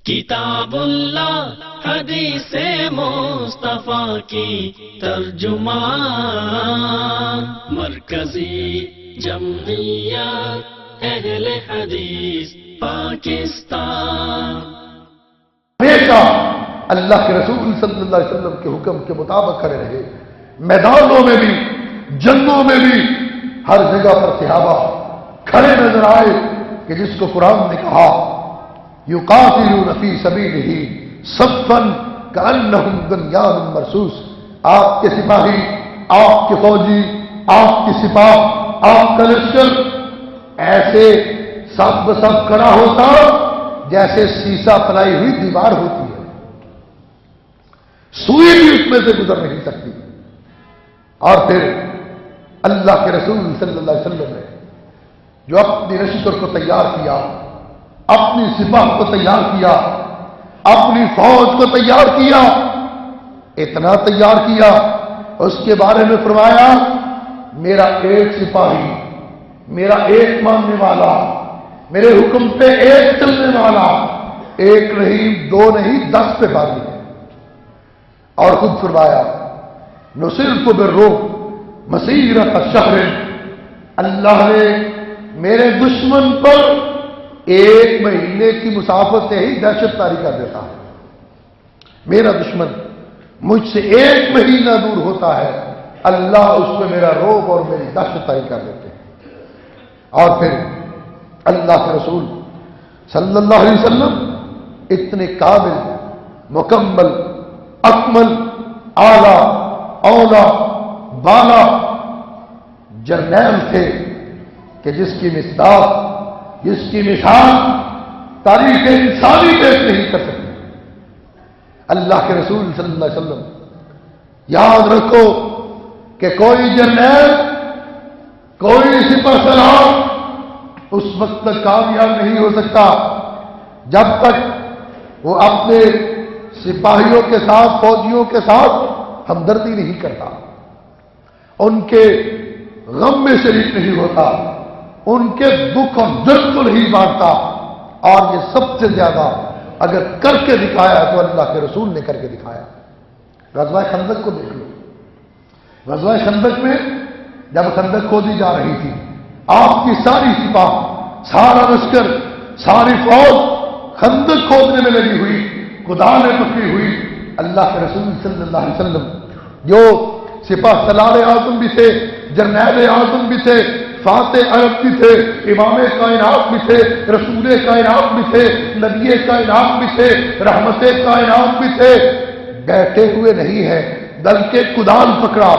کتاب اللہ حدیث مصطفیٰ کی ترجمان، مرکزی جمعیت اہل حدیث پاکستان۔ ہمیشہ اللہ کے رسول صلی اللہ علیہ وسلم کے حکم کے مطابق کھڑے رہے، میدانوں میں بھی جنگوں میں بھی ہر جگہ پر صحابہ کھڑے نظر آئے کہ جس کو قرآن نے کہا یقاتلون فی سبیلہ صفا کأنہم بنیان مرصوص، آپ کے سپاہی، آپ کے فوجی، آپ کی سپاہ، آپ کا لشکر ایسے سب بسب کھڑا ہوتا جیسے سیسا پلائی ہوئی دیوار ہوتی ہے، سوئی بھی اس میں سے گزر نہیں سکتی۔ اور پھر اللہ کے رسول صلی اللہ علیہ وسلم نے جو اپنی لشکر کو تیار کیا، اپنی سپاہ کو تیار کیا، اپنی فوج کو تیار کیا، اتنا تیار کیا، اس کے بارے میں فرمایا میرا ایک سپاہی، میرا ایک ماننے والا، میرے حکم پہ ایک چلنے والا، ایک نہیں، دو نہیں، 10 پہ بھاری ہے۔ اور خود فرمایا نصرت بالرعب مسیرۃ شہر، اللہ نے میرے دشمن پر 1 مہینے کی مسافت سے ہی دہشت طاری کر دیتا ہے۔ میرا دشمن مجھ سے 1 مہینہ دور ہوتا ہے، اللہ اس پہ میرا رعب اور میری دہشت طاری کر دیتے ہیں۔ اور پھر اللہ کے رسول صلی اللہ علیہ وسلم اتنے قابل، مکمل، اکمل، اعلی، اولا، بالا جرنیل تھے کہ جس کی مصداق، جس کی مثال تاریخ انسانی پیش نہیں کر سکتی۔ اللہ کے رسول صلی اللہ علیہ وسلم، یاد رکھو کہ کوئی جرنیل، کوئی سپہ سالار اس وقت تک کامیاب نہیں ہو سکتا جب تک وہ اپنے سپاہیوں کے ساتھ، فوجیوں کے ساتھ ہمدردی نہیں کرتا، ان کے غم میں شریک نہیں ہوتا، ان کے دکھ اور درد کو نہیں بانٹتا۔ اور یہ سب سے زیادہ اگر کر کے دکھایا تو اللہ کے رسول نے کر کے دکھایا۔ غزوہ خندق کو دیکھ لو، غزوہ خندق میں جب خندق کھودی جا رہی تھی، آپ کی ساری سپاہ، سارا لشکر، ساری فوج خندق کھودنے میں لگی ہوئی، کدالیں پکڑی ہوئی۔ اللہ کے رسول صلی اللہ علیہ وسلم جو سپاہ سالار اعظم بھی تھے، جرنیل اعظم بھی تھے، فاتح عرب بھی تھے، امام کائنات بھی تھے، رسول کائنات بھی تھے، نبی کائنات بھی تھے، رحمت کائنات بھی تھے، بیٹھے ہوئے نہیں ہیں بلکہ کدال پکڑا۔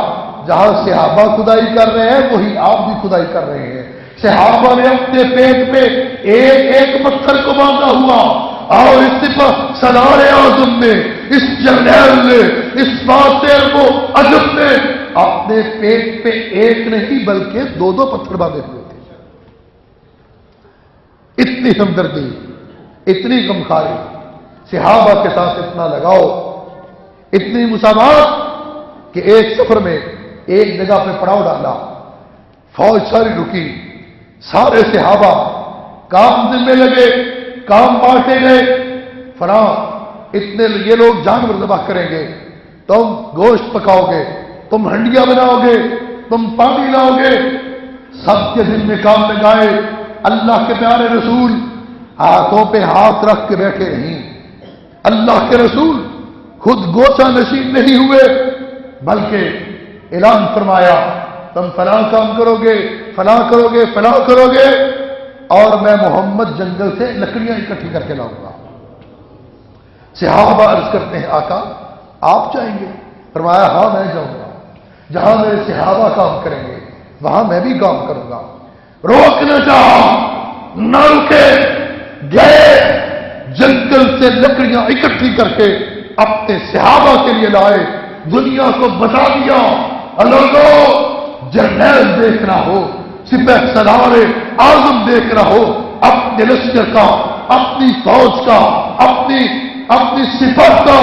جہاں صحابہ کھدائی کر رہے ہیں وہی آپ بھی کھدائی کر رہے ہیں۔ صحابہ نے اپنے پیٹ پہ ایک ایک پتھر کو باندھا ہوا، اور اس سپاہ سالار اعظم نے، اس جرنیل نے، اس فاتح کو عجب نے اپنے پیٹ پہ ایک نہیں بلکہ 2 پتھر باندھے ہوئے تھے۔ اتنی ہمدردی، اتنی غمخواری، صحابہ کے ساتھ اتنا لگاؤ، اتنی مساوات کہ ایک سفر میں ایک جگہ پہ پڑاؤ ڈالا، فوج ساری رکی، سارے صحابہ کام دن میں لگے، کام بانٹے گئے، فلاں اتنے یہ لوگ جانور ذبح کریں گے، تم گوشت پکاؤ گے، تم ہنڈیاں بناؤ گے، تم پانی لاؤ گے، سب کے دل میں کام لگائے۔ اللہ کے پیارے رسول ہاتھوں پہ ہاتھ رکھ کے بیٹھے نہیں، اللہ کے رسول خود گوشہ نشین نہیں ہوئے بلکہ اعلان فرمایا تم فلاں کام کرو گے، فلاں کرو گے، فلاں کرو گے، اور میں محمد جنگل سے لکڑیاں اکٹھی کر کے لاؤں گا۔ صحابہ عرض کرتے ہیں آقا آپ جائیں گے؟ فرمایا ہاں میں جاؤں گا، جہاں میرے صحابہ کام کریں گے وہاں میں بھی کام کروں گا۔ روکنا چاہا، نہ رکے، گئے، جنگل سے لکڑیاں اکٹھی کر کے اپنے صحابہ کے لیے لائے، دنیا کو بتا دیا لوگوں جرنیل دیکھنا ہو، سپہ سالار اعظم دیکھنا ہو، اپنے لشکر کا، اپنی فوج کا، اپنی سپاہ کا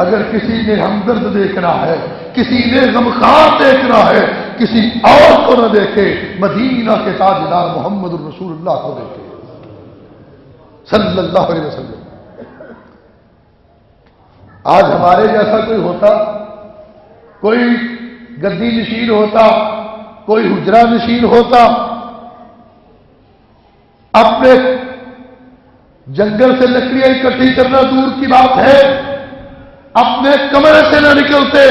اگر کسی نے ہمدرد دیکھنا ہے، کسی نے غمخوار دیکھنا ہے، کسی اور کو نہ دیکھے، مدینہ کے تاجدار محمد الرسول اللہ کو دیکھے صلی اللہ علیہ وسلم۔ آج ہمارے جیسا کوئی ہوتا، کوئی گدی نشین ہوتا، کوئی حجرہ نشین ہوتا، اپنے جنگل سے لکڑیاں اکٹھی کرنا دور کی بات ہے، اپنے کمرے سے نہ نکلتے،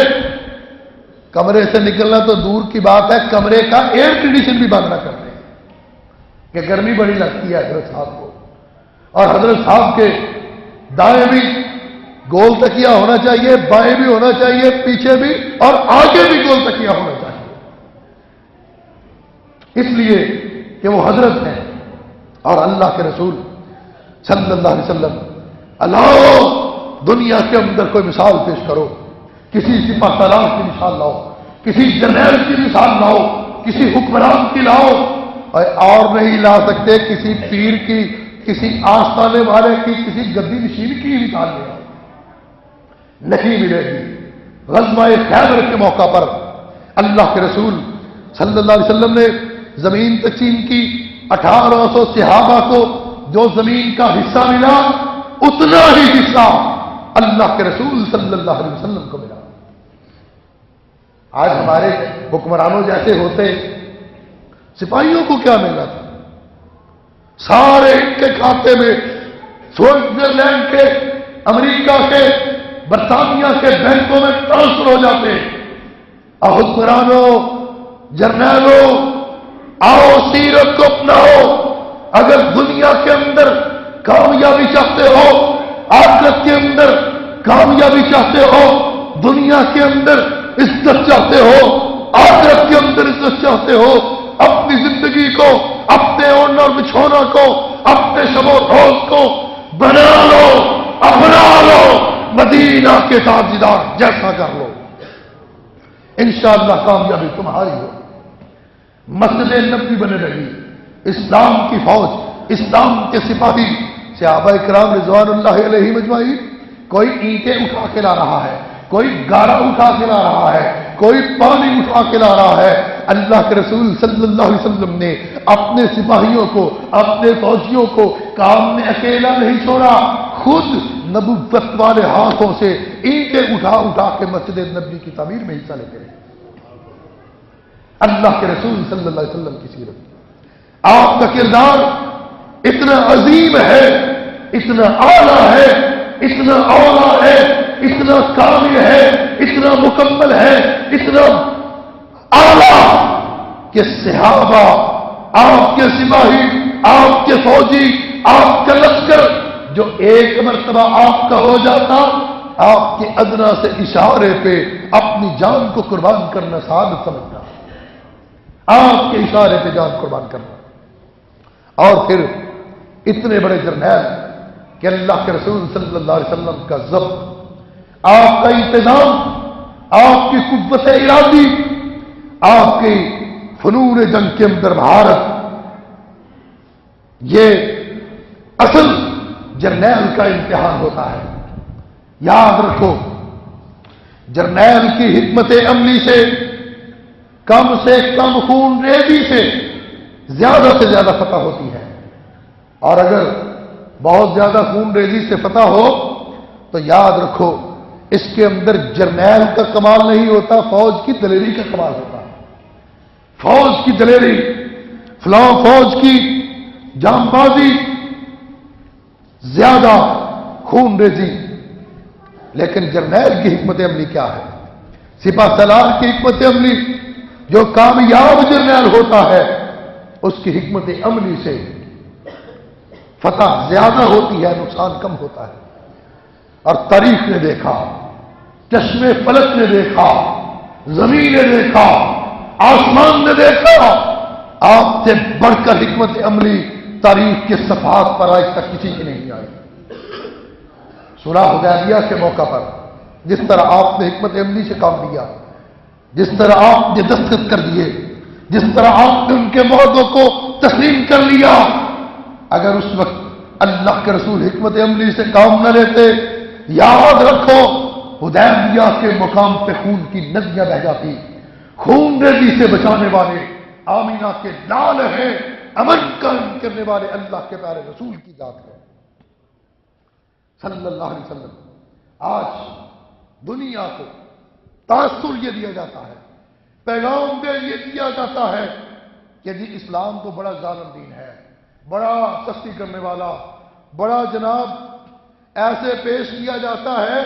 کمرے سے نکلنا تو دور کی بات ہے، کمرے کا ایئر کنڈیشن بھی بند نہ کرتے کہ گرمی بڑی لگتی ہے حضرت صاحب کو، اور حضرت صاحب کے دائیں بھی گول تکیہ ہونا چاہیے، بائیں بھی ہونا چاہیے، پیچھے بھی اور آگے بھی گول تکیہ ہونا چاہیے، اس لیے کہ وہ حضرت ہیں اور اللہ کے رسول صلی اللہ علیہ وسلم۔ اللہ دنیا کے اندر کوئی مثال پیش کرو، کسی سپہ سالار کی مثال لاؤ، کسی جرنیل کی مثال لاؤ، کسی حکمران کی لاؤ، اور نہیں لا سکتے کسی پیر کی، کسی آستانے والے کی، کسی گدی نشین کی مثال لے آؤ، نہیں ملے گی۔ غزوہ خیبر کے موقع پر اللہ کے رسول صلی اللہ علیہ وسلم نے زمین تقسیم کی، 1800 صحابہ کو جو زمین کا حصہ ملا اتنا ہی حصہ اللہ کے رسول صلی اللہ علیہ وسلم کو ملا۔ آج ہمارے حکمرانوں جیسے ہوتے، سپاہیوں کو کیا ملا تھا؟ سارے ان کے کھاتے میں سوئٹزرلینڈ کے، امریکہ کے، برطانیہ کے بینکوں میں ٹرانسفر ہو جاتے۔ اور حکمرانوں، جرنیلوں، آؤ سیرت کو اپناؤ، اگر دنیا کے اندر کامیابی چاہتے ہو، آخرت کے اندر کامیابی چاہتے ہو، دنیا کے اندر عزت چاہتے ہو، آخرت کے اندر عزت چاہتے ہو، اپنی زندگی کو، اپنے اوڑھنا اور بچھونا کو، اپنے شب و روز کو بنا لو، اپنا لو، مدینہ کے تاجدار جیسا کر لو، انشاءاللہ کامیابی تمہاری ہو۔ مسجد نبوی بنے رہی، اسلام کی فوج، اسلام کے سپاہی، صحابہ کرام رضوان اللہ علیہ مجمعین، کوئی اینٹیں اٹھا کے لا رہا ہے، کوئی گارا اٹھا کے لا رہا ہے، کوئی پانی اٹھا کے لا رہا ہے۔ اللہ کے رسول صلی اللہ علیہ وسلم نے اپنے سپاہیوں کو، اپنے فوجیوں کو کام میں اکیلا نہیں چھوڑا، خود نبوت والے ہاتھوں سے اینٹیں اٹھا اٹھا کے مسجد نبوی کی تعمیر میں حصہ لیتے رہے۔ اللہ کے رسول صلی اللہ علیہ وسلم کی سیرت، آپ کا کردار اتنا عظیم ہے، اتنا اعلیٰ ہے، اتنا اولا ہے، اتنا کامل ہے، اتنا مکمل ہے، اتنا اعلیٰ کہ صحابہ، آپ کے سپاہی، آپ کے فوجی، آپ کا لشکر جو ایک مرتبہ آپ کا ہو جاتا، آپ کے ادنا سے اشارے پہ اپنی جان کو قربان کرنا سعادت سمجھنا، آپ کے اشارے پہ جان قربان کرنا۔ اور پھر اتنے بڑے جرنیل کہ اللہ کے رسول صلی اللہ علیہ وسلم کا ضبط، آپ کا انتظام، آپ کی قوت ارادی، آپ کی فنون جنگ کے اندر مہارت، یہ اصل جرنیل کا امتحان ہوتا ہے۔ یاد رکھو، جرنیل کی حکمت عملی سے کم خون ریزی سے زیادہ فتح ہوتی ہے، اور اگر بہت زیادہ خون ریزی سے فتح ہو تو یاد رکھو اس کے اندر جرنیل کا کمال نہیں ہوتا، فوج کی دلیری کا کمال ہوتا ہے۔ فوج کی دلیری، فلاں فوج کی جام بازی، زیادہ خون ریزی، لیکن جرنیل کی حکمت عملی کیا ہے؟ سپہ سالار کی حکمت عملی، جو کامیاب جرنیل ہوتا ہے اس کی حکمت عملی سے فتح زیادہ ہوتی ہے، نقصان کم ہوتا ہے۔ اور تاریخ نے دیکھا، چشم فلک نے دیکھا، زمین نے دیکھا، آسمان نے دیکھا، آپ سے بڑھ کر حکمت عملی تاریخ کے صفحات پر آج تک کسی کی نہیں آئی۔ صلح حدیبیہ کے موقع پر جس طرح آپ نے حکمت عملی سے کام لیا، جس طرح آپ نے دستخط کر دیے، جس طرح آپ نے ان کے معاہدوں کو تسلیم کر لیا، اگر اس وقت اللہ کے رسول حکمت عملی سے کام نہ لیتے، یاد رکھو حدیبیہ کے مقام پہ خون کی ندیاں بہہ جاتی۔ خون ریزی سے بچانے والے آمینہ کے لال ہیں، امن قائم کرنے والے اللہ کے پیارے رسول کی ذات ہے صلی اللہ علیہ وسلم۔ آج دنیا کو تاثر یہ دیا جاتا ہے، پیغام دے یہ دیا جاتا ہے کہ جی اسلام تو بڑا ظالم دین ہے، بڑا سختی کرنے والا، بڑا جناب ایسے پیش کیا جاتا ہے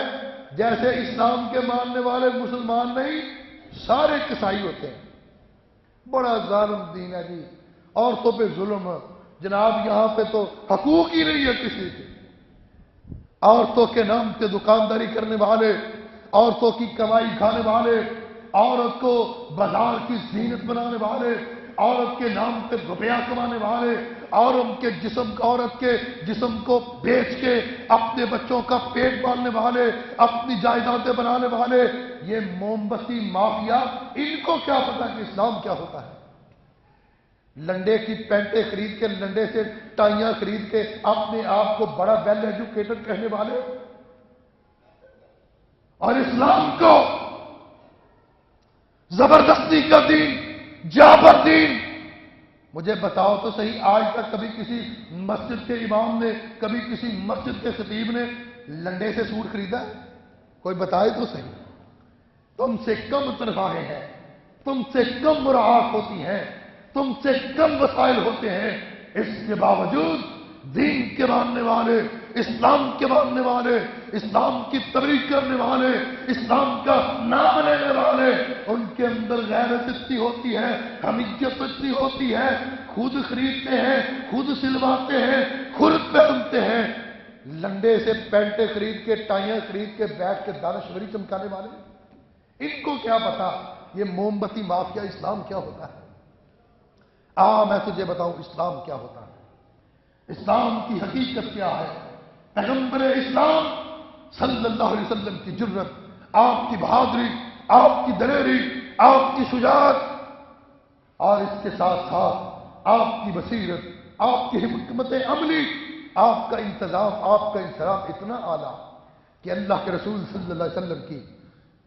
جیسے اسلام کے ماننے والے مسلمان نہیں، سارے کسائی ہوتے ہیں، بڑا ظالم دین ہے جی، عورتوں پہ ظلم، جناب یہاں پہ تو حقوق ہی نہیں ہے کسی کے، عورتوں کے نام پہ دکانداری کرنے والے، عورتوں کی کمائی کھانے والے، عورت کو بازار کی زینت بنانے والے، عورت کے نام پہ روپیہ کمانے والے، عورت کے جسم کو بیچ کے اپنے بچوں کا پیٹ پالنے والے، اپنی جائیدادیں بنانے والے، یہ موم بتی مافیا، ان کو کیا پتا کہ اسلام کیا ہوتا ہے؟ لنڈے کی پینٹیں خرید کے، لنڈے سے ٹائیاں خرید کے اپنے آپ کو بڑا ویل ایجوکیٹڈ کہنے والے، اور اسلام کو زبردستی کا دین، جابر دین۔ مجھے بتاؤ تو صحیح، آج تک کبھی کسی مسجد کے امام نے، کبھی کسی مسجد کے خطیب نے لنڈے سے سوٹ خریدا؟ کوئی بتائے تو صحیح۔ تم سے کم تنخواہیں ہیں، تم سے کم مراعات ہوتی ہیں، تم سے کم وسائل ہوتے ہیں، اس کے باوجود دین کے ماننے والے، اسلام کے ماننے والے، اسلام کی تبلیغ کرنے والے، اسلام کا نام لینے والے، ان کے اندر غیرت اتنی ہوتی ہے، حمیت اتنی ہوتی ہے، خود خریدتے ہیں، خود سلواتے ہیں، خود پہنتے ہیں، لنڈے سے پینٹیں خرید کے، ٹائیاں خرید کے بیٹھ کے دانشوری چمکانے والے، ان کو کیا پتا یہ موم بتی مافیا اسلام کیا ہوتا ہے؟ میں تجھے بتاؤں اسلام کیا ہوتا ہے، اسلام کی حقیقت کیا ہے۔ پیغمبر اسلام صلی اللہ علیہ وسلم کی جرت، آپ کی بہادری، آپ کی دلیری، آپ کی شجاعت، اور اس کے ساتھ ساتھ آپ کی بصیرت، آپ کی حکمت عملی، آپ کا انتظام، آپ کا انصراف اتنا اعلیٰ کہ اللہ کے رسول صلی اللہ علیہ وسلم کی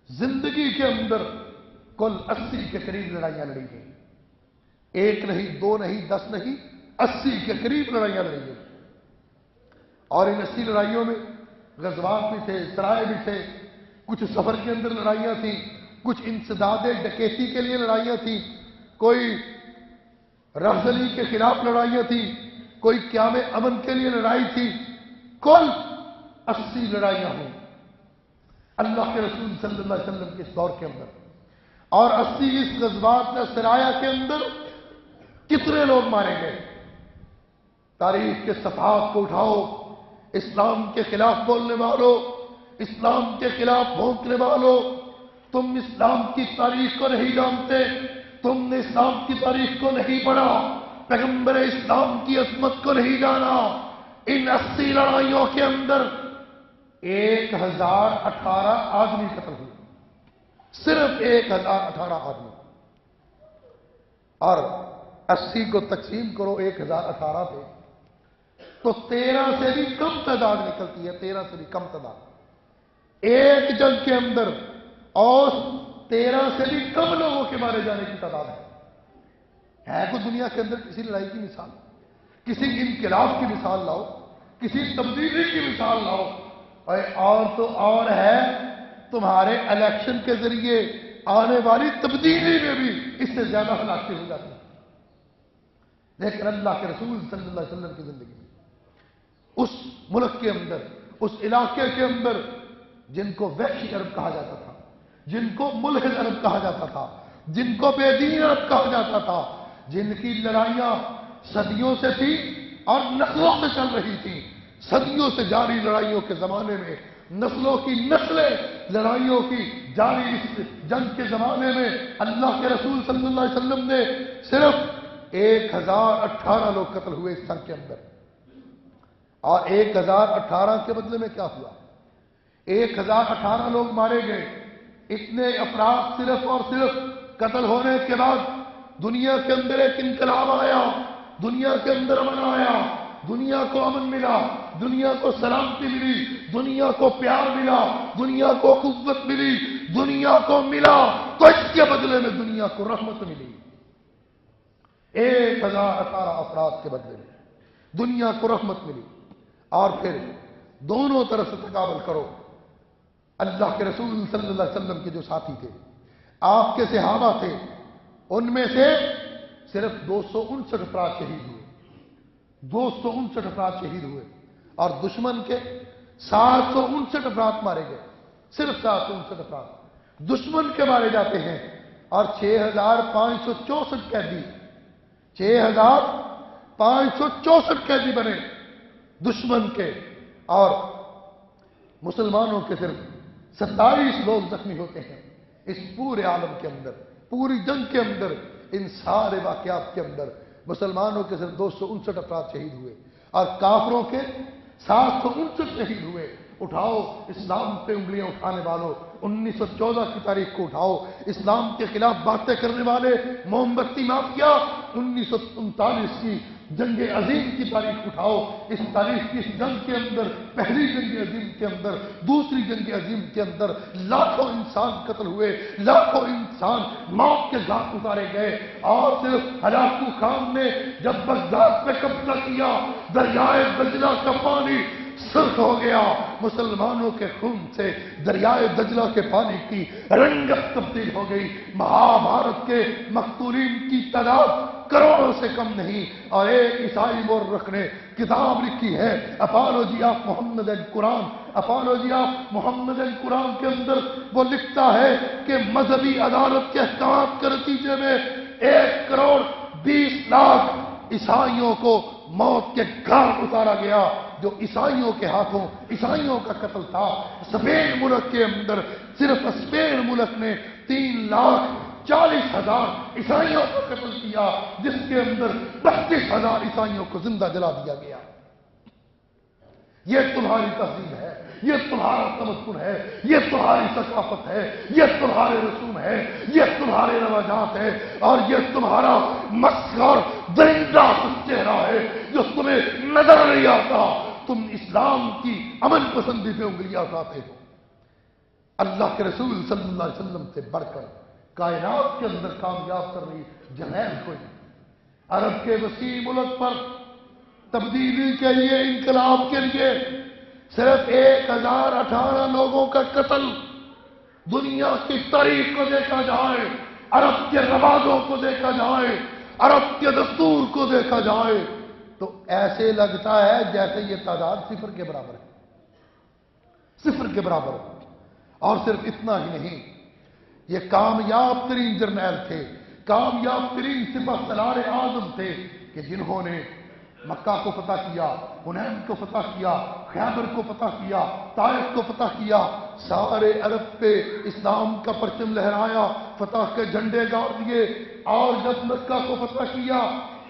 زندگی کے اندر کل 80 کے قریب لڑائیاں لڑی گئیں، ایک نہیں، دو نہیں، 10 نہیں، 80 کے قریب لڑائیاں لڑی گئیں، اور ان 80 لڑائیوں میں غزوات بھی تھے، سرائے بھی تھے، کچھ سفر کے اندر لڑائیاں تھیں، کچھ انسداد ڈکیتی کے لیے لڑائیاں تھیں، کوئی رفضلی کے خلاف لڑائیاں تھیں، کوئی قیام امن کے لیے لڑائی تھی، کل 80 لڑائیاں ہوئی اللہ کے رسول صلی اللہ علیہ وسلم کے اس دور کے اندر، اور 80 اس غزوات میں سرایہ کے اندر کتنے لوگ مارے گئے؟ تاریخ کے صفحات کو اٹھاؤ، اسلام کے خلاف بولنے والوں، اسلام کے خلاف بھونکنے والوں، تم اسلام کی تاریخ کو نہیں جانتے، تم نے اسلام کی تاریخ کو نہیں پڑھا، پیغمبر اسلام کی عظمت کو نہیں جانا۔ ان 80 لڑائیوں کے اندر 1018 آدمی قتل ہوئے، صرف 1018 آدمی، اور 80 کو تقسیم کرو 1018 پہ تو 13 سے بھی کم تعداد نکلتی ہے، 13 سے بھی کم تعداد ایک جنگ کے اندر، اور 13 سے بھی کم لوگوں کے مارے جانے کی تعداد ہے کوئی دنیا کے اندر کسی لڑائی کی مثال، کسی انقلاب کی مثال لاؤ، کسی تبدیلی کی مثال لاؤ، اور تو اور ہے تمہارے الیکشن کے ذریعے آنے والی تبدیلی میں بھی اس سے زیادہ ہلاکتیں ہو جاتی ہیں، لیکن اللہ کے رسول صلی اللہ علیہ وسلم کی زندگی میں اس ملک کے اندر، اس علاقے کے اندر، جن کو وحشی عرب کہا جاتا تھا، جن کو ملحد عرب کہا جاتا تھا، جن کو بے دین عرب کہا جاتا تھا، جن کی لڑائیاں صدیوں سے تھی اور نسلوں سے چل رہی تھی، صدیوں سے جاری لڑائیوں کے زمانے میں، نسلوں کی نسلیں لڑائیوں کی جاری اس جنگ کے زمانے میں اللہ کے رسول صلی اللہ علیہ وسلم نے صرف 1018 لوگ قتل ہوئے اس جنگ کے اندر، اور 1018 کے بدلے میں کیا ہوا؟ 1018 لوگ مارے گئے، اتنے افراد صرف اور صرف قتل ہونے کے بعد دنیا کے اندر ایک انقلاب آیا، دنیا کے اندر امن آیا، دنیا کو امن ملا، دنیا کو سلامتی ملی، دنیا کو پیار ملا، دنیا کو قوت ملی، دنیا کو ملا، تو اس کے بدلے میں دنیا کو رحمت ملی۔ 1018 افراد کے بدلے میں دنیا کو رحمت ملی، اور پھر دونوں طرف سے تقابل کرو، اللہ کے رسول صلی اللہ علیہ وسلم کے جو ساتھی تھے، آپ کے صحابہ تھے، ان میں سے صرف 259 افراد شہید ہوئے، 259 افراد شہید ہوئے، اور دشمن کے 759 افراد مارے گئے، صرف 759 افراد دشمن کے مارے جاتے ہیں، اور 6564 قیدی، 6564 قیدی بنے دشمن کے، اور مسلمانوں کے صرف 27 لوگ زخمی ہوتے ہیں۔ اس پورے عالم کے اندر، پوری جنگ کے اندر، ان سارے واقعات کے اندر مسلمانوں کے صرف 259 افراد شہید ہوئے، اور کافروں کے 759 شہید ہوئے۔ اٹھاؤ اسلام پہ انگلیاں اٹھانے والوں، 1914 کی تاریخ کو اٹھاؤ، اسلام کے خلاف باتیں کرنے والے موم بتی مافیا، 1939 کی جنگ عظیم کی تاریخ اٹھاؤ، اس تاریخ کی اس جنگ کے اندر، پہلی جنگ عظیم کے اندر، دوسری جنگ عظیم کے اندر لاکھوں انسان قتل ہوئے، لاکھوں انسان موت کے گھاٹ اتارے گئے، اور صرف ہلاکو خان نے جب بغداد پہ قبضہ کیا، دریائے دجلہ کا پانی سرخ ہو گیا، مسلمانوں کے خون سے دریائے دجلہ کے پانی کی رنگت تبدیل ہو گئی، مہابھارت کے مقتولین کی تعداد کروڑوں سے کم نہیں، اور ایک عیسائی مورخ نے کتاب لکھی ہے اپالوجی آف محمد القرآن، اپالوجی آف محمد القرآن کے اندر وہ لکھتا ہے کہ مذہبی عدالت کے احکامات کے نتیجے میں 1,20,00,000 عیسائیوں کو موت کے گھاٹ اتارا گیا، جو عیسائیوں کے ہاتھوں عیسائیوں کا قتل تھا۔ اسپین ملک کے اندر صرف اسپین ملک نے 3,40,000 عیسائیوں کو قتل کیا، جس کے اندر 32,000 عیسائیوں کو زندہ جلا دیا گیا۔ یہ تمہاری تہذیب ہے، یہ تمہارا تمدن ہے، یہ تمہاری ثقافت ہے، یہ تمہارے رسوم ہے، یہ تمہارے رواجات ہے، اور یہ تمہارا مسخر درندہ چہرہ ہے جو تمہیں نظر نہیں آتا۔ تم اسلام کی امن پسندی پہ انگلیاں اٹھاتے ہو۔ اللہ کے رسول صلی اللہ علیہ وسلم سے بڑھ کر کائنات کے اندر کامیاب کر رہی جرنیل کوئی، عرب کے وسیع ملک پر تبدیلی کے لیے، انقلاب کے لیے صرف 1018 لوگوں کا قتل، دنیا کی تاریخ کو دیکھا جائے، عرب کے رواجوں کو دیکھا جائے، عرب کے دستور کو دیکھا جائے، تو ایسے لگتا ہے جیسے یہ تعداد صفر کے برابر ہے، صفر کے برابر ہے۔ اور صرف اتنا ہی نہیں، یہ کامیاب ترین جرنیل تھے، کامیاب ترین سپہ سالار اعظم تھے، کہ جنہوں نے مکہ کو فتح کیا، حنین کو فتح کیا، خیبر کو فتح کیا، طائف کو فتح کیا، سارے عرب پہ اسلام کا پرچم لہرایا، فتح کے جھنڈے گاڑ دیے، اور جب مکہ کو فتح کیا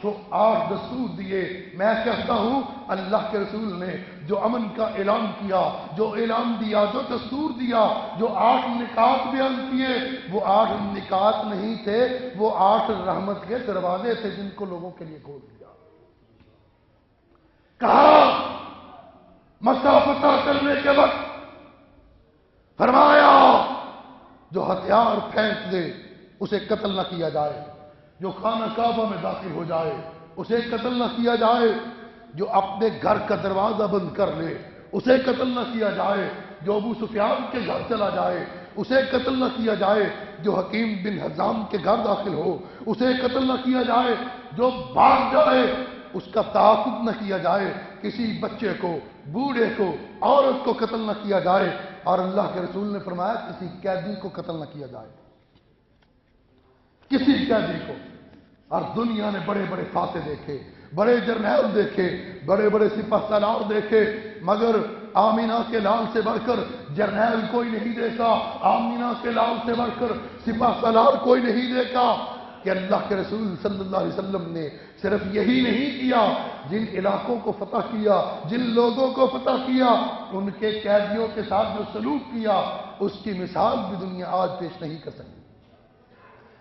تو 8 دستور دیے۔ میں کہتا ہوں اللہ کے رسول نے جو امن کا اعلان کیا، جو اعلان دیا، جو دستور دیا، جو 8 نکات بیان کیے، وہ 8 نکات نہیں تھے، وہ 8 رحمت کے دروازے تھے جن کو لوگوں کے لیے کھول دیا۔ کہا مکہ فتح کرنے کے وقت فرمایا جو ہتھیار پھینک دے اسے قتل نہ کیا جائے، جو خانہ کعبہ میں داخل ہو جائے اسے قتل نہ کیا جائے، جو اپنے گھر کا دروازہ بند کر لے اسے قتل نہ کیا جائے، جو ابو سفیان کے گھر چلا جائے اسے قتل نہ کیا جائے، جو حکیم بن حزام کے گھر داخل ہو اسے قتل نہ کیا جائے، جو بھاگ جائے اس کا تعاقب نہ کیا جائے، کسی بچے کو، بوڑھے کو، عورت کو قتل نہ کیا جائے، اور اللہ کے رسول نے فرمایا کسی قیدی کو قتل نہ کیا جائے، کسی قیدی کو۔ اور دنیا نے بڑے بڑے فاتح دیکھے، بڑے جرنیل دیکھے، بڑے بڑے سپہ سالار دیکھے، مگر آمینہ کے لال سے بڑھ کر جرنیل کوئی نہیں دیکھا، آمینہ کے لال سے بڑھ کر سپہ سالار کوئی نہیں دیکھا، کہ اللہ کے رسول صلی اللہ علیہ وسلم نے صرف یہی نہیں کیا، جن علاقوں کو فتح کیا، جن لوگوں کو فتح کیا، ان کے قیدیوں کے ساتھ جو سلوک کیا، اس کی مثال بھی دنیا آج پیش نہیں کر سکتی۔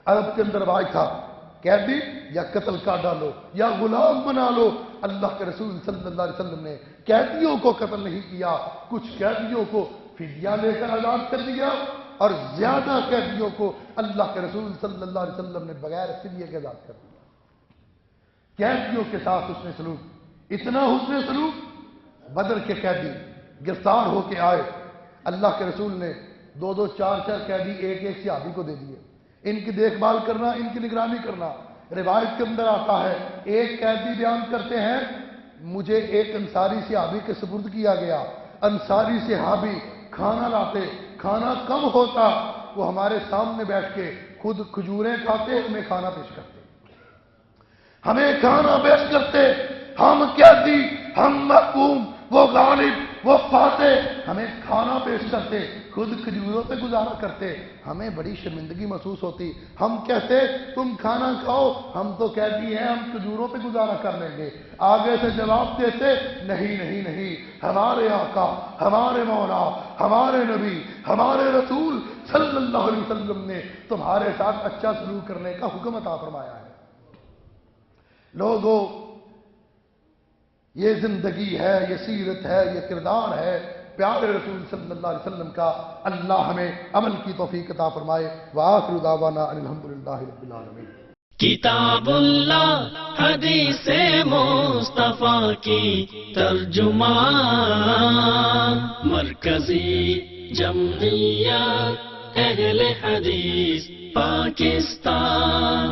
عرب کے اندر رواج تھا قیدی یا قتل کا ڈالو یا غلام بنا لو، اللہ کے رسول صلی اللہ علیہ وسلم نے قیدیوں کو قتل نہیں کیا، کچھ قیدیوں کو فدیہ لے کر آزاد کر دیا، اور زیادہ قیدیوں کو اللہ کے رسول صلی اللہ علیہ وسلم نے بغیر فدیے کے آزاد کر دیا۔ قیدیوں کے ساتھ اس نے سلوک، اتنا حسن سلوک، بدر کے قیدی گرفتار ہو کے آئے، اللہ کے رسول نے 2-2 4-4 قیدی ایک صحابی کو دے دیے، ان کی دیکھ بھال کرنا، ان کی نگرانی کرنا۔ روایت کے اندر آتا ہے ایک قیدی بیان کرتے ہیں مجھے ایک انصاری صحابی کے سپرد کیا گیا، انصاری صحابی کھانا لاتے، کھانا کم ہوتا، وہ ہمارے سامنے بیٹھ کے خود کھجوریں کھاتے، ہمیں کھانا پیش کرتے، ہمیں کھانا پیش کرتے، ہم قیدی، ہم محکوم، وہ غالب، وہ فاتح، ہمیں کھانا پیش کرتے، خود کھجوروں پہ گزارا کرتے، ہمیں بڑی شرمندگی محسوس ہوتی، ہم کہتے تم کھانا کھاؤ، ہم تو قیدی ہیں، ہم کھجوروں پہ گزارا کر لیں گے۔ آگے سے جواب دیتے نہیں نہیں نہیں، ہمارے آقا، ہمارے مولا، ہمارے نبی، ہمارے رسول صلی اللہ علیہ وسلم نے تمہارے ساتھ اچھا سلوک کرنے کا حکم عطا فرمایا ہے۔ لوگوں، یہ زندگی ہے، یہ سیرت ہے، یہ کردار ہے پیارے رسول صلی اللہ علیہ وسلم کا۔ اللہ ہمیں عمل کی توفیق عطا فرمائے۔ وآخر دعوانا ان الحمدللہ رب العالمین۔ کتاب اللہ حدیث مصطفیٰ کی ترجمان، مرکزی جمعیت اہل حدیث پاکستان۔